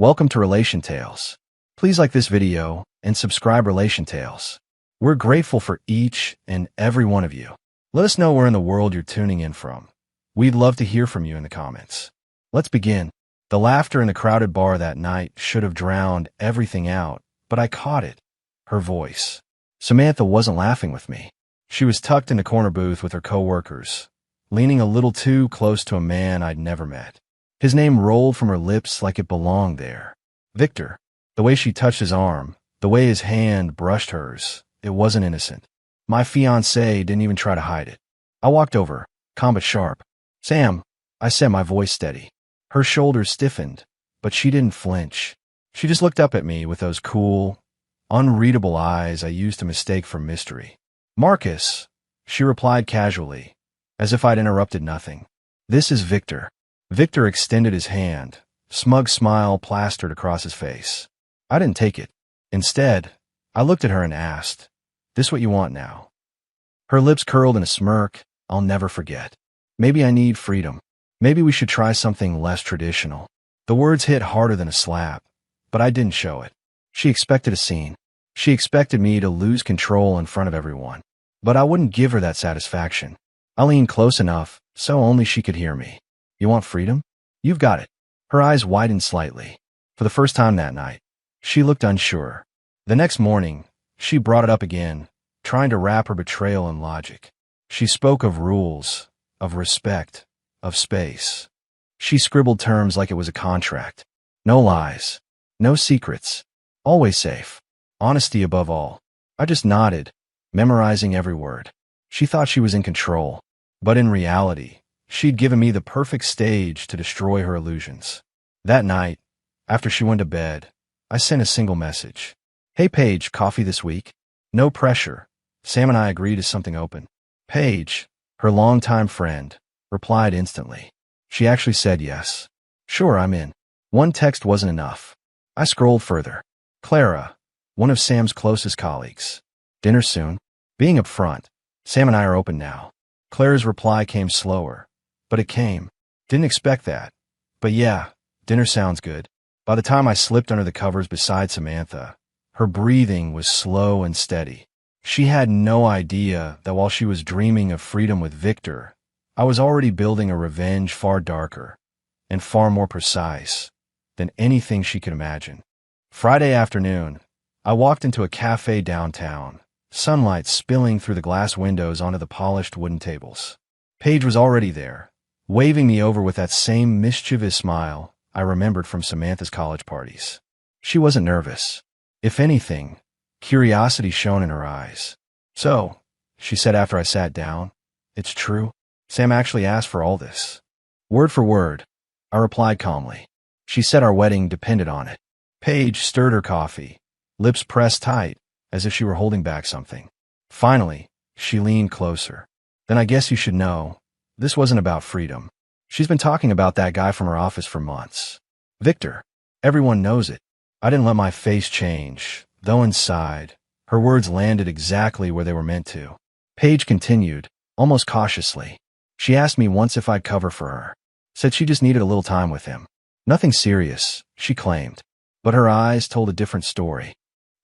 Welcome to Relation Tales. Please like this video and subscribe Relation Tales. We're grateful for each and every one of you. Let us know where in the world you're tuning in from. We'd love to hear from you in the comments. Let's begin. The laughter in the crowded bar that night should have drowned everything out, but I caught it. Her voice. Samantha wasn't laughing with me. She was tucked in the corner booth with her co-workers, leaning a little too close to a man I'd never met. His name rolled from her lips like it belonged there. Victor. The way she touched his arm, the way his hand brushed hers, it wasn't innocent. My fiancé didn't even try to hide it. I walked over, calm but sharp. "Sam," I said, my voice steady. Her shoulders stiffened, but she didn't flinch. She just looked up at me with those cool, unreadable eyes I used to mistake for mystery. "Marcus," she replied casually, as if I'd interrupted nothing. "This is Victor." Victor extended his hand, smug smile plastered across his face. I didn't take it. Instead, I looked at her and asked, "This what you want now?" Her lips curled in a smirk I'll never forget. "Maybe I need freedom. Maybe we should try something less traditional." The words hit harder than a slap, but I didn't show it. She expected a scene. She expected me to lose control in front of everyone. But I wouldn't give her that satisfaction. I leaned close enough so only she could hear me. "You want freedom? You've got it." Her eyes widened slightly. For the first time that night, she looked unsure. The next morning, she brought it up again, trying to wrap her betrayal in logic. She spoke of rules, of respect, of space. She scribbled terms like it was a contract. No lies, no secrets, always safe, honesty above all. I just nodded, memorizing every word. She thought she was in control, but in reality, she'd given me the perfect stage to destroy her illusions. That night, after she went to bed, I sent a single message. "Hey Paige, coffee this week?" No pressure. Sam and I agreed to something open. Paige, her longtime friend, replied instantly. She actually said yes. "Sure, I'm in." One text wasn't enough. I scrolled further. "Clara, one of Sam's closest colleagues. Dinner soon?" Being upfront, Sam and I are open now. Clara's reply came slower, but it came. "Didn't expect that. But yeah, dinner sounds good." By the time I slipped under the covers beside Samantha, her breathing was slow and steady. She had no idea that while she was dreaming of freedom with Victor, I was already building a revenge far darker and far more precise than anything she could imagine. Friday afternoon, I walked into a cafe downtown, sunlight spilling through the glass windows onto the polished wooden tables. Paige was already there, waving me over with that same mischievous smile I remembered from Samantha's college parties. She wasn't nervous. If anything, curiosity shone in her eyes. "So," she said after I sat down, "it's true? Sam actually asked for all this?" "Word for word," I replied calmly. She said our wedding depended on it. Paige stirred her coffee, lips pressed tight, as if she were holding back something. Finally, she leaned closer. "Then I guess you should know, this wasn't about freedom. She's been talking about that guy from her office for months. Victor. Everyone knows it." I didn't let my face change, though inside, her words landed exactly where they were meant to. Paige continued, almost cautiously. "She asked me once if I'd cover for her. Said she just needed a little time with him. Nothing serious," she claimed. But her eyes told a different story.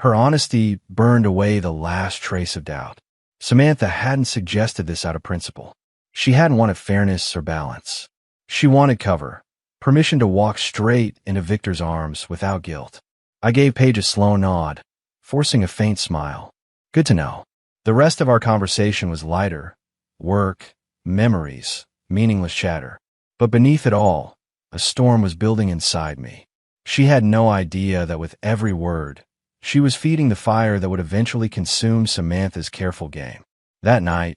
Her honesty burned away the last trace of doubt. Samantha hadn't suggested this out of principle. She hadn't wanted fairness or balance. She wanted cover, permission to walk straight into Victor's arms without guilt. I gave Paige a slow nod, forcing a faint smile. Good to know. The rest of our conversation was lighter. Work, memories, meaningless chatter. But beneath it all, a storm was building inside me. She had no idea that with every word, she was feeding the fire that would eventually consume Samantha's careful game. That night,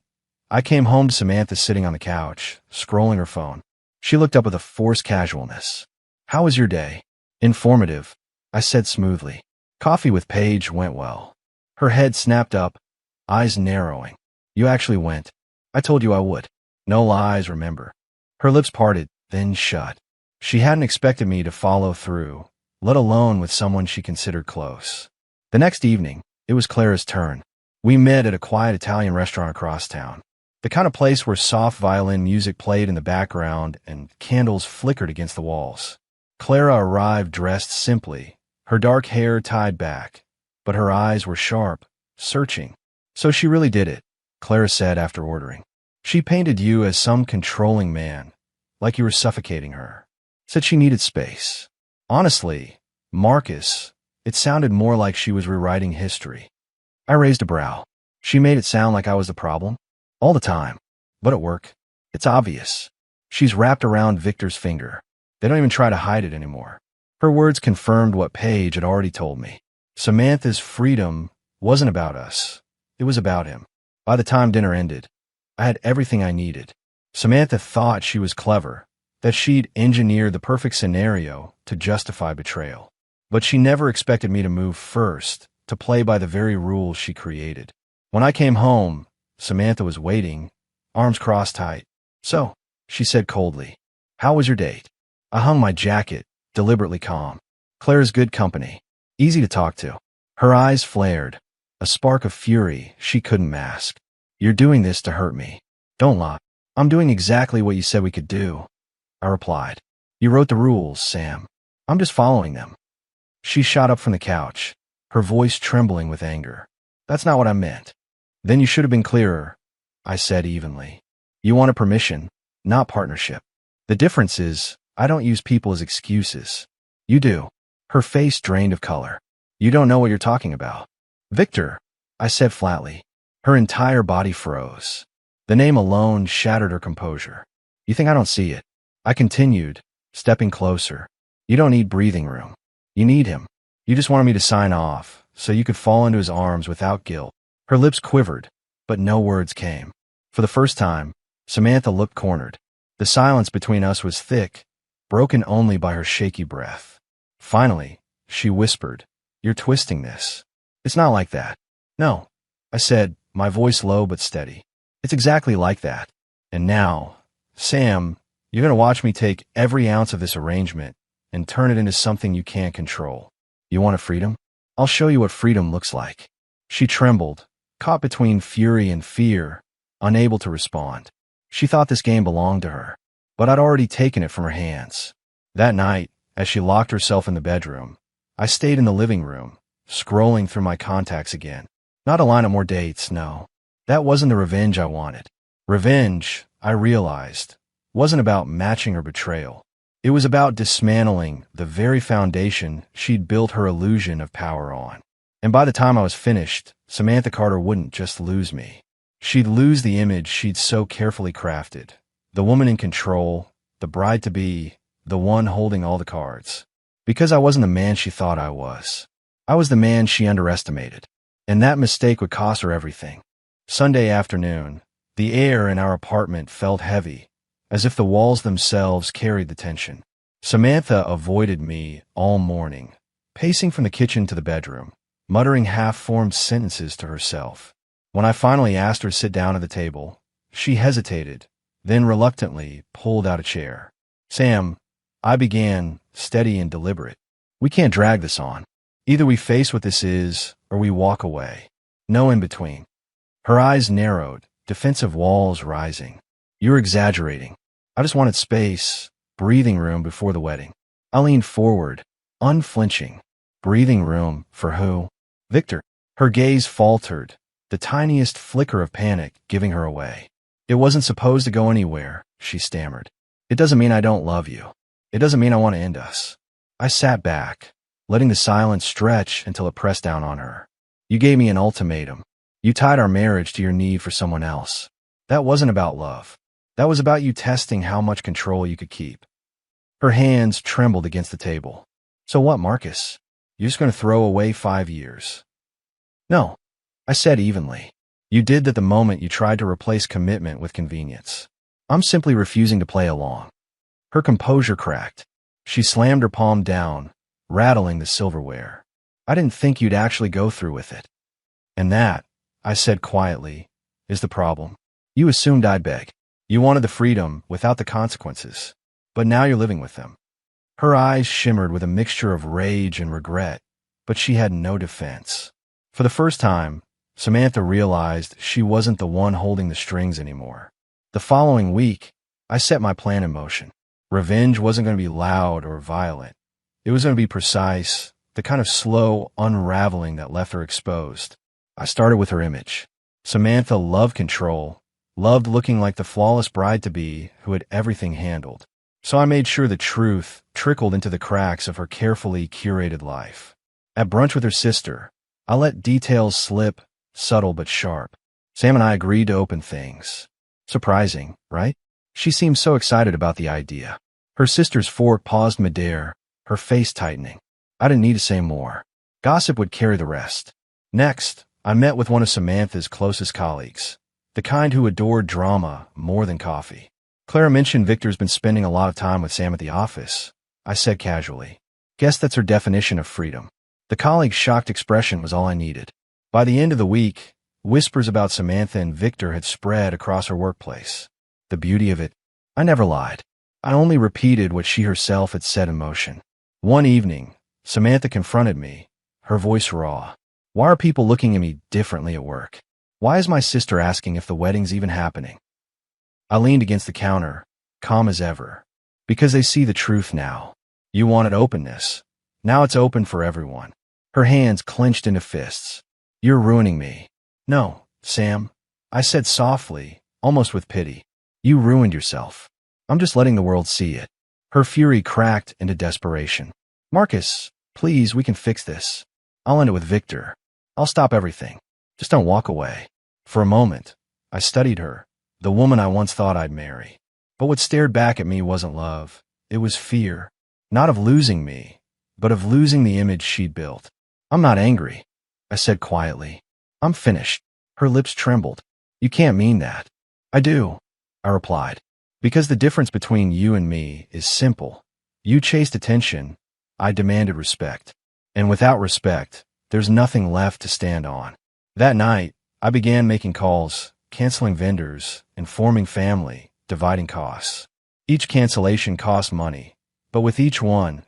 I came home to Samantha sitting on the couch, scrolling her phone. She looked up with a forced casualness. "How was your day?" "Informative," I said smoothly. "Coffee with Paige went well." Her head snapped up, eyes narrowing. "You actually went. I told you I would. No lies, remember." Her lips parted, then shut. She hadn't expected me to follow through, let alone with someone she considered close. The next evening, it was Clara's turn. We met at a quiet Italian restaurant across town. The kind of place where soft violin music played in the background and candles flickered against the walls. Clara arrived dressed simply, her dark hair tied back, but her eyes were sharp, searching. "So she really did it," Clara said after ordering. "She painted you as some controlling man, like you were suffocating her. Said she needed space. Honestly, Marcus, it sounded more like she was rewriting history." I raised a brow. She made it sound like I was the problem? All the time. But at work, it's obvious. She's wrapped around Victor's finger. They don't even try to hide it anymore. Her words confirmed what Paige had already told me. Samantha's freedom wasn't about us. It was about him. By the time dinner ended, I had everything I needed. Samantha thought she was clever, that she'd engineered the perfect scenario to justify betrayal. But she never expected me to move first, to play by the very rules she created. When I came home, Samantha was waiting, arms crossed tight. "So," she said coldly, "how was your date?" I hung my jacket, deliberately calm. Claire's good company, easy to talk to. Her eyes flared, a spark of fury she couldn't mask. "You're doing this to hurt me. Don't lie." "I'm doing exactly what you said we could do," I replied. "You wrote the rules, Sam. I'm just following them." She shot up from the couch, her voice trembling with anger. "That's not what I meant." "Then you should have been clearer," I said evenly. "You wanted permission, not partnership. The difference is, I don't use people as excuses. You do." Her face drained of color. "You don't know what you're talking about." "Victor," I said flatly. Her entire body froze. The name alone shattered her composure. "You think I don't see it?" I continued, stepping closer. "You don't need breathing room. You need him. You just wanted me to sign off, so you could fall into his arms without guilt." Her lips quivered, but no words came. For the first time, Samantha looked cornered. The silence between us was thick, broken only by her shaky breath. Finally, she whispered, "You're twisting this. It's not like that." "No," I said, my voice low but steady. "It's exactly like that. And now, Sam, you're going to watch me take every ounce of this arrangement and turn it into something you can't control. You want a freedom? I'll show you what freedom looks like." She trembled, caught between fury and fear, unable to respond. She thought this game belonged to her, but I'd already taken it from her hands. That night, as she locked herself in the bedroom, I stayed in the living room, scrolling through my contacts again. Not to line up more dates, no. That wasn't the revenge I wanted. Revenge, I realized, wasn't about matching her betrayal. It was about dismantling the very foundation she'd built her illusion of power on. And by the time I was finished, Samantha Carter wouldn't just lose me. She'd lose the image she'd so carefully crafted. The woman in control, the bride-to-be, the one holding all the cards. Because I wasn't the man she thought I was. I was the man she underestimated. And that mistake would cost her everything. Sunday afternoon, the air in our apartment felt heavy, as if the walls themselves carried the tension. Samantha avoided me all morning, pacing from the kitchen to the bedroom, muttering half-formed sentences to herself. When I finally asked her to sit down at the table, she hesitated, then reluctantly pulled out a chair. "Sam," I began, steady and deliberate, "we can't drag this on. Either we face what this is, or we walk away. No in between." Her eyes narrowed, defensive walls rising. "You're exaggerating. I just wanted space, breathing room before the wedding." I leaned forward, unflinching. "Breathing room for who?" "Victor." Her gaze faltered, the tiniest flicker of panic giving her away. "It wasn't supposed to go anywhere," she stammered. "It doesn't mean I don't love you. It doesn't mean I want to end us." I sat back, letting the silence stretch until it pressed down on her. "You gave me an ultimatum. You tied our marriage to your need for someone else. That wasn't about love. That was about you testing how much control you could keep." Her hands trembled against the table. "So what, Marcus? You're just going to throw away 5 years?" "No," I said evenly. "You did that the moment you tried to replace commitment with convenience. I'm simply refusing to play along." Her composure cracked. She slammed her palm down, rattling the silverware. "I didn't think you'd actually go through with it." "And that," I said quietly, "is the problem. You assumed I'd beg. You wanted the freedom without the consequences. But now you're living with them." Her eyes shimmered with a mixture of rage and regret, but she had no defense. For the first time, Samantha realized she wasn't the one holding the strings anymore. The following week, I set my plan in motion. Revenge wasn't going to be loud or violent. It was going to be precise, the kind of slow unraveling that left her exposed. I started with her image. Samantha loved control, loved looking like the flawless bride-to-be who had everything handled. So I made sure the truth trickled into the cracks of her carefully curated life. At brunch with her sister, I let details slip, subtle but sharp. Sam and I agreed to open things. Surprising, right? She seemed so excited about the idea. Her sister's fork paused midair, her face tightening. I didn't need to say more. Gossip would carry the rest. Next, I met with one of Samantha's closest colleagues, the kind who adored drama more than coffee. Clara mentioned Victor's been spending a lot of time with Sam at the office. I said casually. Guess that's her definition of freedom. The colleague's shocked expression was all I needed. By the end of the week, whispers about Samantha and Victor had spread across her workplace. The beauty of it, I never lied. I only repeated what she herself had set in motion. One evening, Samantha confronted me, her voice raw. Why are people looking at me differently at work? Why is my sister asking if the wedding's even happening? I leaned against the counter, calm as ever. Because they see the truth now. You wanted openness. Now it's open for everyone. Her hands clenched into fists. You're ruining me. No, Sam, I said softly, almost with pity. You ruined yourself. I'm just letting the world see it. Her fury cracked into desperation. Marcus, please, we can fix this. I'll end it with Victor. I'll stop everything. Just don't walk away. For a moment, I studied her, the woman I once thought I'd marry. But what stared back at me wasn't love. It was fear. Not of losing me, but of losing the image she'd built. I'm not angry, I said quietly. I'm finished. Her lips trembled. You can't mean that. I do, I replied. Because the difference between you and me is simple. You chased attention. I demanded respect. And without respect, there's nothing left to stand on. That night, I began making calls, canceling vendors, informing family, dividing costs. Each cancellation cost money, but with each one,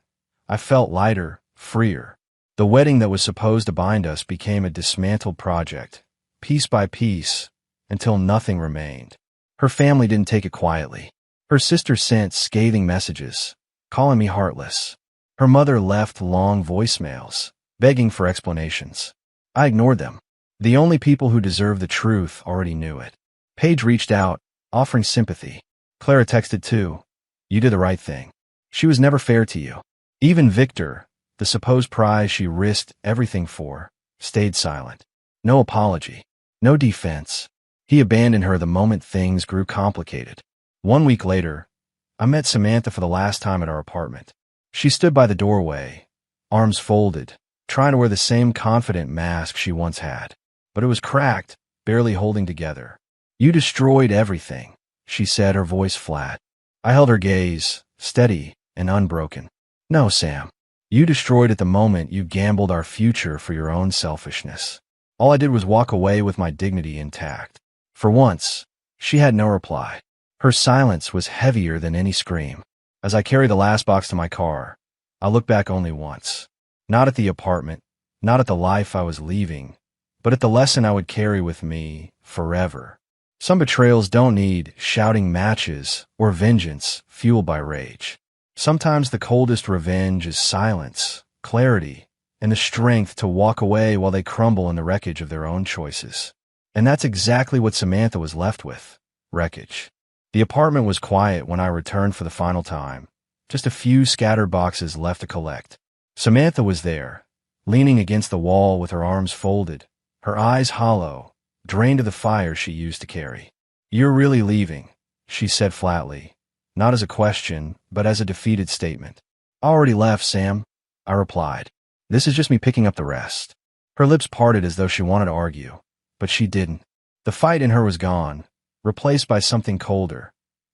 I felt lighter, freer. The wedding that was supposed to bind us became a dismantled project, piece by piece, until nothing remained. Her family didn't take it quietly. Her sister sent scathing messages, calling me heartless. Her mother left long voicemails, begging for explanations. I ignored them. The only people who deserved the truth already knew it. Paige reached out, offering sympathy. Clara texted too. You did the right thing. She was never fair to you. Even Victor, the supposed prize she risked everything for, stayed silent. No apology. No defense. He abandoned her the moment things grew complicated. 1 week later, I met Samantha for the last time at our apartment. She stood by the doorway, arms folded, trying to wear the same confident mask she once had. But it was cracked, barely holding together. You destroyed everything, she said, her voice flat. I held her gaze, steady and unbroken. No, Sam. You destroyed it the moment you gambled our future for your own selfishness. All I did was walk away with my dignity intact. For once, she had no reply. Her silence was heavier than any scream. As I carried the last box to my car, I looked back only once. Not at the apartment, not at the life I was leaving, but at the lesson I would carry with me forever. Some betrayals don't need shouting matches or vengeance fueled by rage. Sometimes the coldest revenge is silence, clarity, and the strength to walk away while they crumble in the wreckage of their own choices. And that's exactly what Samantha was left with, wreckage. The apartment was quiet when I returned for the final time, just a few scattered boxes left to collect. Samantha was there, leaning against the wall with her arms folded, her eyes hollow, drained of the fire she used to carry. You're really leaving, she said flatly, not as a question, but as a defeated statement. Already left, Sam, I replied. This is just me picking up the rest. Her lips parted as though she wanted to argue, but she didn't. The fight in her was gone, replaced by something colder,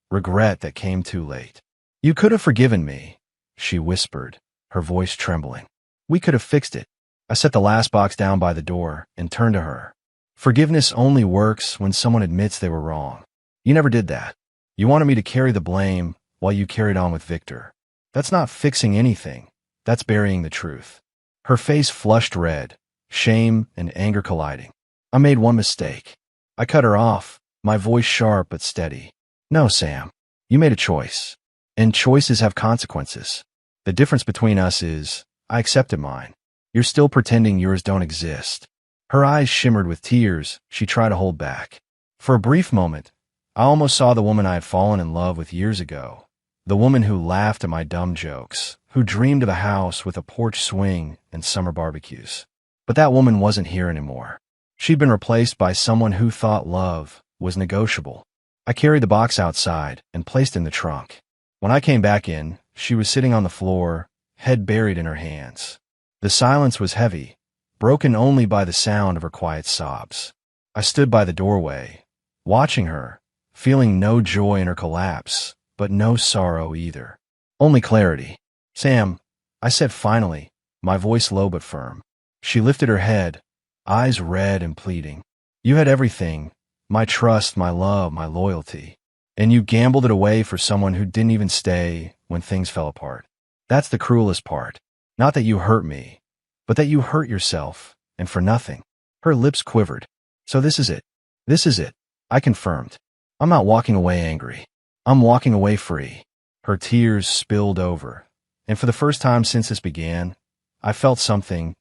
regret that came too late. You could have forgiven me, she whispered, her voice trembling. We could have fixed it. I set the last box down by the door and turned to her. Forgiveness only works when someone admits they were wrong. You never did that. You wanted me to carry the blame while you carried on with Victor. That's not fixing anything. That's burying the truth. Her face flushed red, shame and anger colliding. I made one mistake. I cut her off, my voice sharp but steady. No, Sam. You made a choice. And choices have consequences. The difference between us is, I accepted mine. You're still pretending yours don't exist. Her eyes shimmered with tears she tried to hold back. For a brief moment, I almost saw the woman I had fallen in love with years ago. The woman who laughed at my dumb jokes, who dreamed of a house with a porch swing and summer barbecues. But that woman wasn't here anymore. She'd been replaced by someone who thought love was negotiable. I carried the box outside and placed it in the trunk. When I came back in, she was sitting on the floor, head buried in her hands. The silence was heavy, broken only by the sound of her quiet sobs. I stood by the doorway, watching her, feeling no joy in her collapse, but no sorrow either. Only clarity. "Sam," I said finally, my voice low but firm. She lifted her head, eyes red and pleading. "You had everything, my trust, my love, my loyalty. And you gambled it away for someone who didn't even stay when things fell apart. That's the cruelest part. Not that you hurt me, but that you hurt yourself, and for nothing." Her lips quivered. "So this is it. This is it," I confirmed. "I'm not walking away angry. I'm walking away free." Her tears spilled over, and for the first time since this began, I felt something,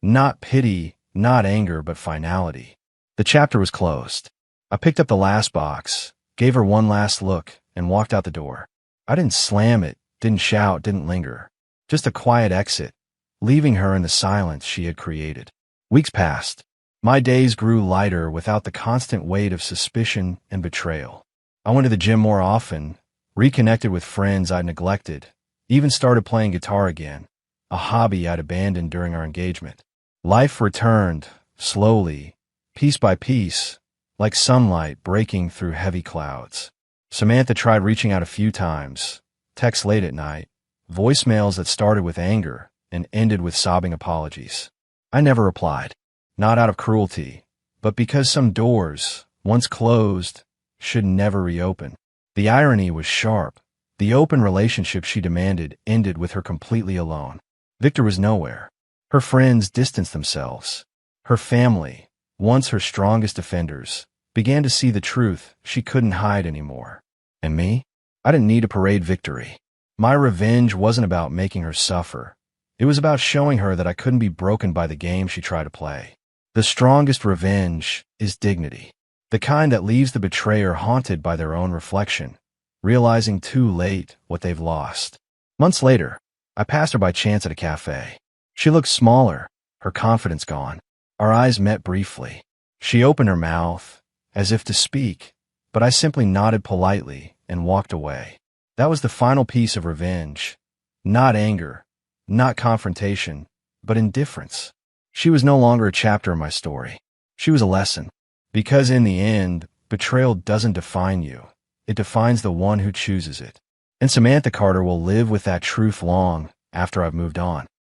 not pity, not anger, but finality. The chapter was closed. I picked up the last box, gave her one last look, and walked out the door. I didn't slam it, didn't shout, didn't linger. Just a quiet exit, leaving her in the silence she had created. Weeks passed. My days grew lighter without the constant weight of suspicion and betrayal. I went to the gym more often, reconnected with friends I'd neglected, even started playing guitar again, a hobby I'd abandoned during our engagement. Life returned, slowly, piece by piece, like sunlight breaking through heavy clouds. Samantha tried reaching out a few times, texts late at night, voicemails that started with anger and ended with sobbing apologies. I never replied, not out of cruelty, but because some doors, once closed, should never reopen. The irony was sharp. The open relationship she demanded ended with her completely alone. Victor was nowhere. Her friends distanced themselves. Her family, once her strongest defenders, began to see the truth she couldn't hide anymore. And me? I didn't need to parade victory. My revenge wasn't about making her suffer. It was about showing her that I couldn't be broken by the game she tried to play. The strongest revenge is dignity. The kind that leaves the betrayer haunted by their own reflection, realizing too late what they've lost. Months later, I passed her by chance at a cafe. She looked smaller, her confidence gone. Our eyes met briefly. She opened her mouth, as if to speak, but I simply nodded politely and walked away. That was the final piece of revenge. Not anger, not confrontation, but indifference. She was no longer a chapter in my story. She was a lesson. Because in the end, betrayal doesn't define you. It defines the one who chooses it. And Samantha Carter will live with that truth long after I've moved on.